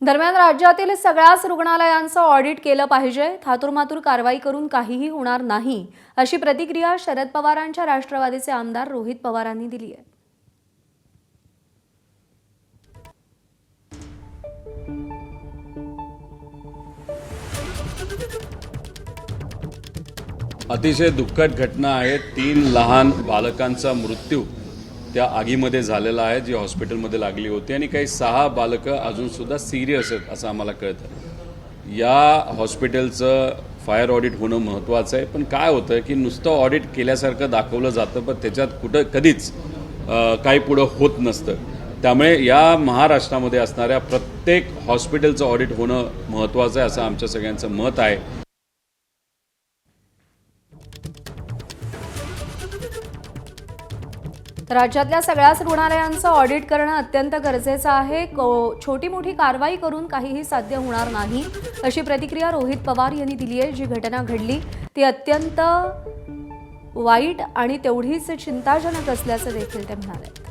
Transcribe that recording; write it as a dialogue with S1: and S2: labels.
S1: दरम्यान राज्यातील सगळ्याच रुग्णालयांचं ऑडिट केलं पाहिजे, थातुरमातुर कारवाई करून काहीही होणार नाही, अशी प्रतिक्रिया शरद पवारांच्या राष्ट्रवादीचे आमदार रोहित पवारांनी दिली आहे।
S2: अतिशय दुःखद घटना आहे। 3 लहान बालकांचा मृत्यू त्या आगीमध्ये झालेला आहे, जी हॉस्पिटलमध्ये लागली होती आणि काही 6 बालकं अजून सुद्धा सिरियस आहेत असं आम्हाला कळतं। या हॉस्पिटलचं फायर ऑडिट होणं महत्त्वाचं आहे, पण काय होतं की नुसतं ऑडिट केल्यासारखं दाखवलं जातं, पण त्याच्यात कधीच काही पुढं होत नसतं। त्यामुळे या महाराष्ट्रामध्ये असणाऱ्या प्रत्येक हॉस्पिटलचं ऑडिट होणं महत्त्वाचं आहे असं आमच्या सगळ्यांचं मत आहे।
S1: राज्यातल्या सगळ्याच रुग्णालयांचं ऑडिट करणं अत्यंत गरजेचं आहे। छोटी मोठी कारवाई करून काहीही साध्य होणार नाही, अशी प्रतिक्रिया रोहित पवार यांनी दिली आहे। जी घटना घडली ती अत्यंत वाईट आणि तेवढीच चिंताजनक असल्याचं देखील ते म्हणाले।